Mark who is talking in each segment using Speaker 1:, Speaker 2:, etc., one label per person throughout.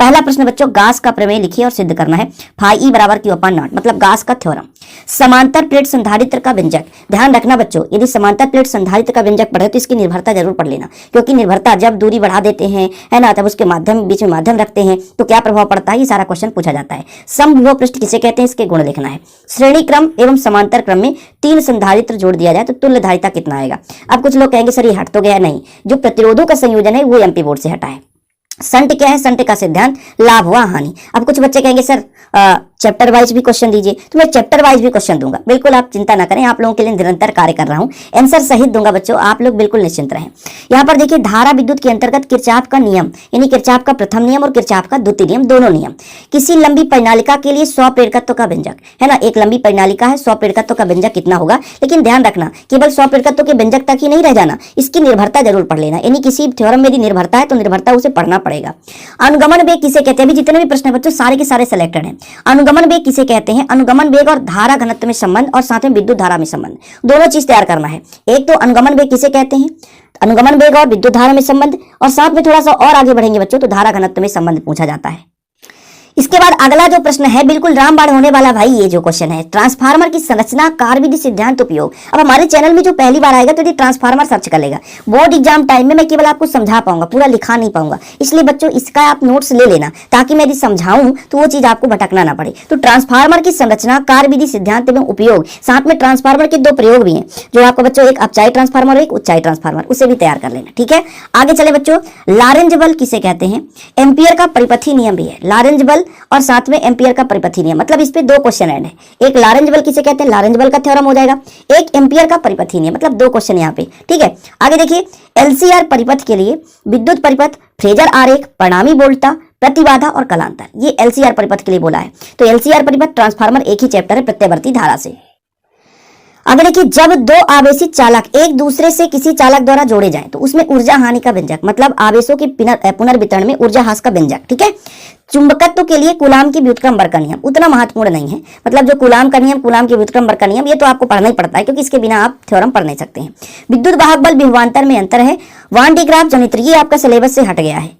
Speaker 1: पहला प्रश्न बच्चों, गास का प्रमेय लिखिए और सिद्ध करना है। फाई ई बराबर क्यू अपॉन नॉट, मतलब गास का थ्योरम। समांतर प्लेट संधारित्र का व्यंजक, ध्यान रखना बच्चों, यदि समांतर प्लेट संधारित्र का व्यंजक पढ़े तो इसकी निर्भरता जरूर पढ़ लेना, क्योंकि निर्भरता जब दूरी बढ़ा देते हैं, है ना, तब उसके माध्यम बीच में माध्यम रखते हैं तो क्या प्रभाव पड़ता है, ये सारा क्वेश्चन पूछा जाता है। समविभव पृष्ठ किसे कहते हैं, इसके गुण लिखना है। श्रेणी क्रम एवं समांतर क्रम में 3 संधारित्र जोड़ दिया जाए तो तुल्य धारिता कितना आएगा। अब कुछ लोग कहेंगे सर ये हट तो गया, नहीं, जो प्रतिरोधों का संयोजन है वो एमपी बोर्ड से हटा है। संट क्या है, संट का सिद्धांत, लाभ व हानि। अब कुछ बच्चे कहेंगे सर चैप्टर वाइज भी क्वेश्चन दीजिए, तो मैं चैप्टर वाइज भी क्वेश्चन दूंगा, बिल्कुल आप चिंता ना करें, आप लोगों के लिए निरंतर कार्य कर रहा हूं, आंसर सहित दूंगा बच्चों, आप लोग बिल्कुल निश्चिंत रहें। यहाँ पर देखिए धारा विद्युत के अंतर्गत किरचॉफ का नियम, यानी किरचॉफ का प्रथम नियम और किरचॉफ का द्वितीय नियम, दोनों नियम। किसी लंबी परिनालिका के लिए 100 प्रेरकत्व का व्यंजक, है ना, एक लंबी परिनालिका है, 100 प्रेरकत्व का व्यंजक कितना होगा, लेकिन ध्यान रखना केवल 100 प्रेरकत्व के व्यंजक तक ही नहीं रह जाना, इसकी निर्भरता जरूर पढ़ लेना, यानी किसी थ्योरम में यदि निर्भरता है तो निर्भरता उसे पढ़ना पड़ेगा। अनुगमन वेग किसे कहते हैं, अभी जितने भी प्रश्न बच्चों सारे के सारे सिलेक्टेड हैं। अनुगमन वेग किसे कहते हैं, अनुगमन वेग और धारा घनत्व में संबंध और साथ में विद्युत धारा में संबंध, दोनों चीज तैयार करना है। एक तो अनुगमन वेग किसे कहते हैं, अनुगमन वेग और विद्युत धारा में संबंध, और साथ में थोड़ा सा और आगे बढ़ेंगे बच्चों तो धारा घनत्व में संबंध पूछा जाता है। इसके बाद अगला जो प्रश्न है बिल्कुल रामबाण होने वाला भाई, ये जो क्वेश्चन है, ट्रांसफार्मर की संरचना कार्यविधि सिद्धांत उपयोग। अब हमारे चैनल में जो पहली बार आएगा तो यदि ट्रांसफार्मर सर्च कर लेगा, बोर्ड एग्जाम टाइम में मैं केवल आपको समझा पाऊंगा, पूरा लिखा नहीं पाऊंगा, इसलिए बच्चों इसका आप नोट्स ले लेना ताकि मैं यदि समझाऊं तो वो चीज आपको भटकना ना पड़े। तो ट्रांसफार्मर की संरचना कार्यविधि सिद्धांत एवं उपयोग, साथ में ट्रांसफार्मर के 2 प्रयोग भी हैं जो आपको बच्चों, एक अपचाई ट्रांसफार्मर और एक उच्चाई ट्रांसफार्मर, उसे भी तैयार कर लेना, ठीक है। आगे चले बच्चों, लारेंज बल किसे कहते हैं, एम्पियर का परिपथी नियम भी है, लारेंज बल और साथ में एम्पियर का परिपथी नियम, मतलब इस पे 2 क्वेश्चन ऐड है। एक लारेंज बल किसे कहते हैं, लारेंज बल का थ्योरम हो जाएगा, एक एम्पियर का परिपथी नियम, मतलब 2 क्वेश्चन यहाँ पे, ठीक है। आगे देखिए, एलसीआर परिपथ के लिए विद्युत परिपथ, फ्रेजर आरेख, परिणामी वोल्टता, प्रतिबाधा और कलांतर, ये एलसीआर परिपथ के लिए बोला है। तो एलसीआर परिपथ ट्रांसफार्मर एक ही चैप्टर है प्रत्यवर्ती धारा से। अगर देखिए, जब 2 आवेशित चालक एक दूसरे से किसी चालक द्वारा जोड़े जाएं तो उसमें ऊर्जा हानि का व्यंजक, मतलब आवेशों के पुनर्वितरण में ऊर्जा ह्रास का व्यंजक, ठीक है। चुंबकत्व के लिए कूलाम की व्युत्क्रम बल का नियम उतना महत्वपूर्ण नहीं है, मतलब जो कूलाम का नियम, कूलाम की व्युत्क्रम बल का नियम, ये तो आपको पढ़ना ही पड़ता है क्योंकि इसके बिना आप थ्योरम पढ़ नहीं सकते हैं। विद्युत वाहक बल विभवांतर में अंतर है, वान डी ग्राफ जनित्र, ये आपका सिलेबस से हट गया है।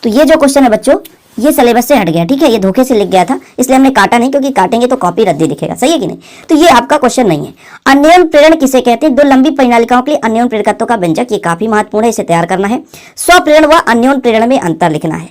Speaker 1: तो ये जो क्वेश्चन है बच्चों ये सिलेबस से हट गया, ठीक है, ये धोखे से लिख गया था इसलिए हमने काटा नहीं, क्योंकि काटेंगे तो कॉपी रद्दी दिखेगा, सही है कि नहीं। तो ये आपका क्वेश्चन नहीं है। अन्योन प्रेरण किसे कहते हैं, 2 लंबी परिनालिकाओं के लिए अन्योन प्रेरकत्व का व्यंजक, ये काफी महत्वपूर्ण है, इसे तैयार करना है। स्वप्रेरण व अन्योन प्रेरण में अंतर लिखना है।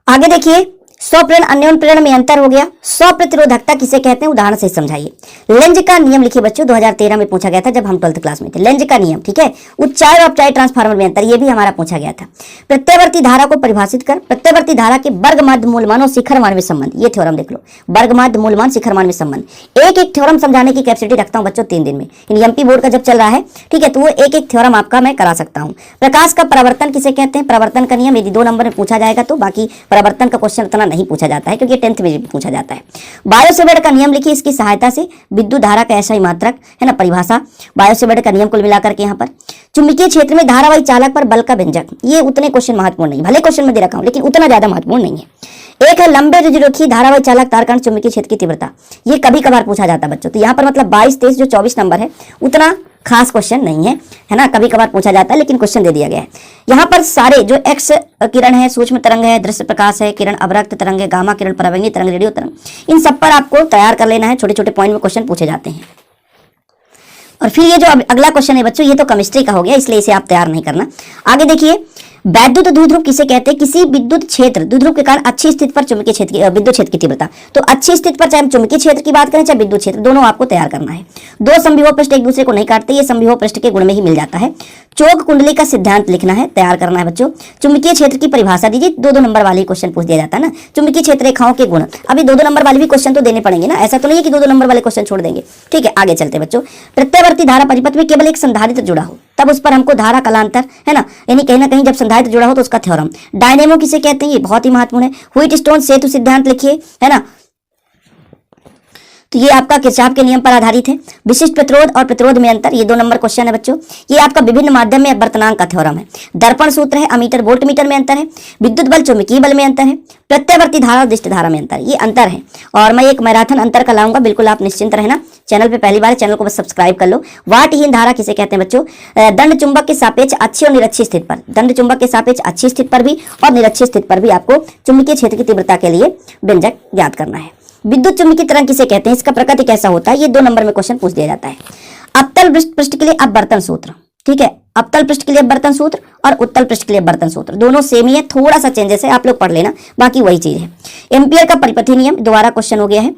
Speaker 1: आगे देखिए, स्वप्रेरण अन्योन प्रेरण में अंतर हो गया। स्वप्रतिरोधकता किसे कहते हैं, उदाहरण से समझाइए। लेंज का नियम लिखिए बच्चों, 2013 में पूछा गया था जब हम 12th क्लास में थे, लेंज का नियम, ठीक है। उच्चाई और अपचाई ट्रांसफार्मर में अंतर, ये भी हमारा पूछा गया था। प्रत्यवर्ती धारा को परिभाषित कर, प्रत्यवर्ती धारा के वर्ग माध्य मूलमान और शिखर मान में संबंध, ये थ्योरम देख लो, वर्ग माध्य मूलमान शिखर मान में संबंध। एक एक थ्योरम समझाने की कैपेसिटी रखता हूं बच्चों 3 दिन में, एमपी बोर्ड का जब चल रहा है, ठीक है, तो वो एक एक थ्योरम आपका मैं करा सकता हूं। प्रकाश का परावर्तन किसे कहते हैं, परावर्तन का नियम यदि 2 नंबर में पूछा जाएगा तो, बाकी परावर्तन का क्वेश्चन उतना नहीं पूछा जाता है क्योंकि 10th में भी पूछा जाता है। बायोसेवर्ट का नियम लिखिए, इसकी सहायता से विद्युत धारा का ऐसा ही मात्रक, है ना, परिभाषा, बायोसेवर्ट का नियम कुल मिलाकर के यहाँ पर। चुंबकीय क्षेत्र में धारावाही चालक पर बल का व्यंजक, ये उतने क्वेश्चन महत्वपूर्ण नहीं, भले क्वेश्चन में दे रखा हूं लेकिन उतना ज्यादा महत्वपूर्ण नहीं है। एक है लंबे रुजुरेखी धारावाही चालक तारकण चुंबकीय क्षेत्र की तीव्रता, ये कभी कभार पूछा जाता है बच्चों, तो यहाँ पर मतलब 22, 23 जो 24 नंबर है उतना खास क्वेश्चन नहीं है, है ना, कभी कभार पूछा जाता है लेकिन क्वेश्चन दे दिया गया है। यहाँ पर सारे जो एक्स किरण है, सूक्ष्म तरंग है, दृश्य प्रकाश है, किरण अवरक्त तरंग है, गामा किरण, परावैंगी तरंग, रेडियो तरंग, इन सब पर आपको तैयार कर लेना है, छोटे छोटे पॉइंट में क्वेश्चन पूछे जाते हैं। और फिर ये जो अगला क्वेश्चन है बच्चों, ये तो केमिस्ट्री का हो गया इसलिए इसे आप तैयार नहीं करना। आगे देखिए, वैद्युत द्विध्रुव किसे कहते हैं, किसी विद्युत क्षेत्र द्विध्रुव के कारण अच्छी स्थिति पर चुंबकीय क्षेत्र की विद्युत क्षेत्र की तीव्रता, तो अच्छी स्थिति पर चाहे हम चुंबकीय क्षेत्र की बात करें चाहे विद्युत क्षेत्र, दोनों आपको तैयार करना है। 2 समविभव पृष्ठ एक दूसरे को नहीं काटते, ये समविभव पृष्ठ के गुण में ही मिल जाता है। चोक कुंडली का सिद्धांत लिखना है, तैयार करना है बच्चों। चुंबकीय क्षेत्र की परिभाषा दीजिए, 2-2 नंबर वाले क्वेश्चन पूछ दिया जाता है ना। चुंबकीय क्षेत्र रेखाओं के गुण, अभी 2-2 नंबर वाले भी क्वेश्चन तो देने पड़ेंगे ना, ऐसा तो नहीं है कि 2-2 नंबर वाले क्वेश्चन छोड़ देंगे, ठीक है। आगे चलते बच्चों, प्रत्यवर्ती धारा परिपथ में केवल एक संधारित्र जुड़ा हो तब उस पर हमको धारा कलांतर, है ना, यानी कहीं ना कहीं जब संधारित्र जुड़ा हो तो उसका थ्योरम। डायनेमो किसे कहते हैं, ये बहुत ही महत्वपूर्ण है। व्हीटस्टोन सेतु सिद्धांत लिखिए, है ना। तो ये आपका किरचॉफ के नियम पर आधारित है। विशिष्ट प्रतिरोध और प्रतिरोध में अंतर, ये 2 नंबर क्वेश्चन है बच्चों। ये आपका विभिन्न माध्यम में अपवर्तनांक का थ्योरम है। दर्पण सूत्र है, अमीटर वोल्ट मीटर में अंतर है। विद्युत बल चुंबकीय बल में अंतर है। प्रत्यावर्ती धारा और दिष्ट धारा में अंतर, ये अंतर है। और मैं एक मैराथन अंतर का लाऊंगा, बिल्कुल आप निश्चिंत रहना। चैनल पे पहली बार, चैनल को बस सब्सक्राइब कर लो। वाटहीन धारा किसे कहते हैं बच्चों? दंड चुंबक के सापेक्ष अच्छी और निरक्षीय स्थिति पर, दंड चुंबक के सापेक्ष अच्छी स्थिति पर भी और निरक्षीय स्थिति पर भी आपको चुंबकीय क्षेत्र की तीव्रता के लिए व्यंजक ज्ञात करना है। विद्युत चुंबकीय तरंग किसे कहते हैं? इसका प्रकृति कैसा होता है? ये 2 नंबर में क्वेश्चन पूछ दिया जाता है। अवतल पृष्ठ के लिए अपवर्तन सूत्र, ठीक है, अवतल पृष्ठ के लिए अपवर्तन सूत्र और उत्तल पृष्ठ के लिए अपवर्तन सूत्र, दोनों सेम ही है, थोड़ा सा चेंजेस है, आप लोग पढ़ लेना, बाकी वही चीज है। एम्पियर का परिपथी नियम, दोबारा क्वेश्चन हो गया है।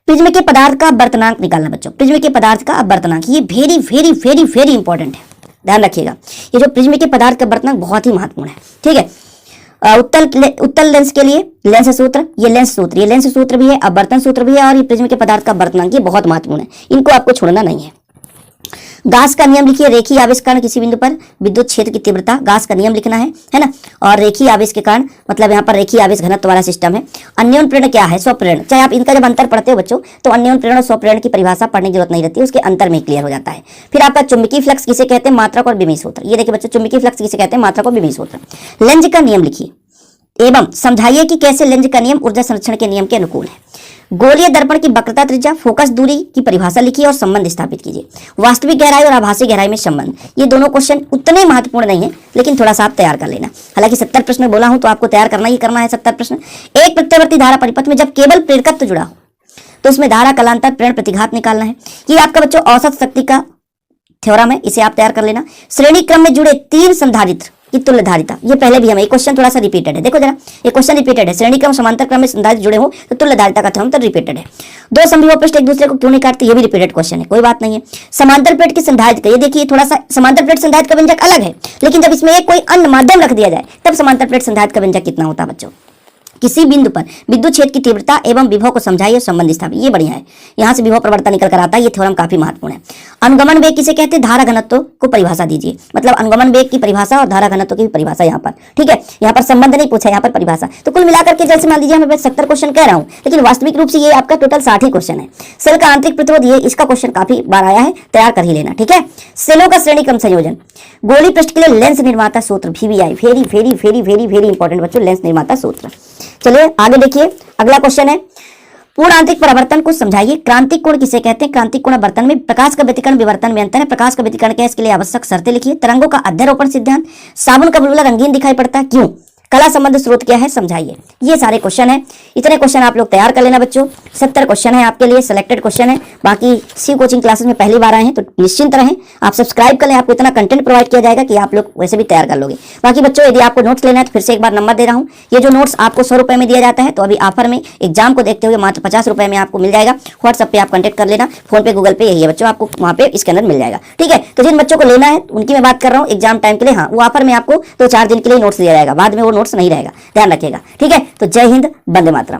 Speaker 1: प्रिज्म के पदार्थ का अपवर्तनांक निकालना बच्चों, प्रिज्म के पदार्थ का अपवर्तनांक, ये very very very very important है, ध्यान रखिएगा। ये जो प्रिज्म के पदार्थ का अपवर्तनांक बहुत ही महत्वपूर्ण है, ठीक है। उत्तल लेंस के लिए लेंस सूत्र, ये लेंस सूत्र, ये लेंस सूत्र भी है, अपवर्तन सूत्र भी है, और ये प्रिज्म के पदार्थ का अपवर्तनांक, ये बहुत महत्वपूर्ण है, इनको आपको छोड़ना नहीं है। गास का नियम लिखिए, रेखीय आवेश के कारण किसी बिंदु पर विद्युत क्षेत्र की तीव्रता, गास का नियम लिखना है ना। और रेखीय आवेश के कारण मतलब यहाँ पर रेखीय आवेश घनत्व वाला सिस्टम है। अन्योन्य प्रेरण क्या है? स्वप्रेरण। चाहे आप इनका जब अंतर पढ़ते हो बच्चों, तो अन्योन्य प्रेरण और स्वप्रेरण की परिभाषा पढ़ने की जरूरत नहीं रहती है, उसके अंतर में क्लियर हो जाता है। फिर आपका चुंबकीय फ्लक्स किसे कहते हैं? मात्रक और विमीय सूत्र। ये देखिए बच्चों, चुंबकीय फ्लक्स किसे कहते हैं? मात्रक और विमीय सूत्र। लेंज का नियम लिखिए एवं समझाइए कि कैसे लेंज का नियम ऊर्जा संरक्षण के नियम के अनुकूल है। गोलीय दर्पण की वक्रता त्रिज्या, फोकस दूरी की परिभाषा लिखिए और संबंध स्थापित कीजिए। वास्तविक गहराई और आभासी गहराई में संबंध, ये दोनों क्वेश्चन उतने महत्वपूर्ण नहीं है, लेकिन थोड़ा सा आप तैयार कर लेना। हालांकि 70 प्रश्न बोला हूं तो आपको तैयार करना ही करना है 70 प्रश्न। एक प्रत्यावर्ती धारा परिपथ में जब केवल प्रेरकत्व जुड़ा हो तो उसमें धारा कलांतर प्रेरण प्रतिघात निकालना है। ये आपका बच्चों औसत शक्ति का थ्योरम है, इसे आप तैयार कर लेना। श्रेणी क्रम में जुड़े 3 संधारित्र की तुल्यधारिता, ये पहले भी हमें क्वेश्चन थोड़ा सा रिपीटेड है, देखो जरा ये क्वेश्चन रिपीटेड है। श्रेणी क्रम समांतर क्रम में संधारित्र जुड़े हो तो तुल्यधारिता का थ्योरम तो रिपीटेड है। 2 समविभव पृष्ठ एक दूसरे को क्यों नहीं काटते, ये भी रिपीटेड क्वेश्चन है, कोई बात नहीं है। समांतर प्लेट की संधारित्र, ये देखिए थोड़ा सा समांतर प्लेट संधारित्र का व्यंजक अलग है, लेकिन जब इसमें एक कोई अन्य माध्यम रख दिया जाए तब समांतर प्लेट संधारित्र का व्यंजक कितना होता है बच्चों? किसी बिंदु पर विद्युत क्षेत्र की तीव्रता एवं विभव को समझाइए और संबंध स्थापित, ये बढ़िया है, यहाँ से विभव प्रवणता निकल कर आता है, ये थ्योरम काफी महत्वपूर्ण है। अनुगमन वेग किसे कहते हैं? धारा घनत्व को परिभाषा दीजिए, मतलब अनुगमन वेग की परिभाषा और धारा घनत्व की भी परिभाषा यहाँ पर, ठीक है। यहाँ पर संबंध नहीं पूछा, यहाँ पर परिभाषा। तो कुल मिलाकर के जैसे मान लीजिए मैं 70 क्वेश्चन कह रहा हूँ, लेकिन वास्तविक रूप से ये आपका टोटल 60 ही क्वेश्चन है। सेल का आंतरिक प्रतिरोध, ये इसका क्वेश्चन काफी बार आया है, तैयार कर ही लेना, ठीक है। सेलों का श्रेणी क्रम संयोजन, गोली पृष्ठ के लिए लेंस निर्माता सूत्र, VVI, very very very very very important बच्चों, लेंस निर्माता सूत्र। चलिए आगे देखिए, अगला क्वेश्चन है पूर्ण आंतरिक परावर्तन को समझाइए। क्रांतिक कोण किसे कहते हैं? क्रांतिक कोण आवर्तन में प्रकाश का व्यतिकरण विवर्तन में अंतर है। प्रकाश का व्यतिकरण क्या है, इसके लिए आवश्यक शर्तें लिखिए। तरंगों का अध्यारोपण सिद्धांत, साबुन का बुलबुला रंगीन दिखाई पड़ता है, क्यों? कला संबंध स्रोत क्या है, समझाइए। ये सारे क्वेश्चन है, इतने क्वेश्चन आप लोग तैयार कर लेना बच्चों। 70 क्वेश्चन है आपके लिए, सिलेक्टेड क्वेश्चन है। बाकी सी कोचिंग क्लासेस में पहली बार आए हैं तो निश्चिंत रहें, आप सब्सक्राइब कर लें, आपको इतना कंटेंट प्रोवाइड किया जाएगा कि आप लोग वैसे भी तैयार कर लोगे। बाकी बच्चों यदि आपको नोट्स लेना है तो फिर से एक बार नंबर दे रहा हूँ, ये जो नोट्स आपको 100 रुपए में दिया जाता है, तो अभी ऑफर में एग्जाम को देखते हुए मात्र 50 रुपए में आपको मिल जाएगा। व्हाट्सएप पे आप कॉन्टेक्ट कर लेना, फोन पे गूगल पे यही है बच्चों, आपको वहाँ पे इसके अंदर मिल जाएगा, ठीक है। तो जिन बच्चों को लेना है उनकी मैं बात कर रहा हूँ एग्जाम टाइम के लिए, हाँ वो ऑफर में आपको 2-4 दिन के लिए नोट्स दिया जाएगा, बाद में वो नोट्स नहीं रहेगा, ध्यान रखिएगा, ठीक है। तो जय हिंद, वंदे मातरम।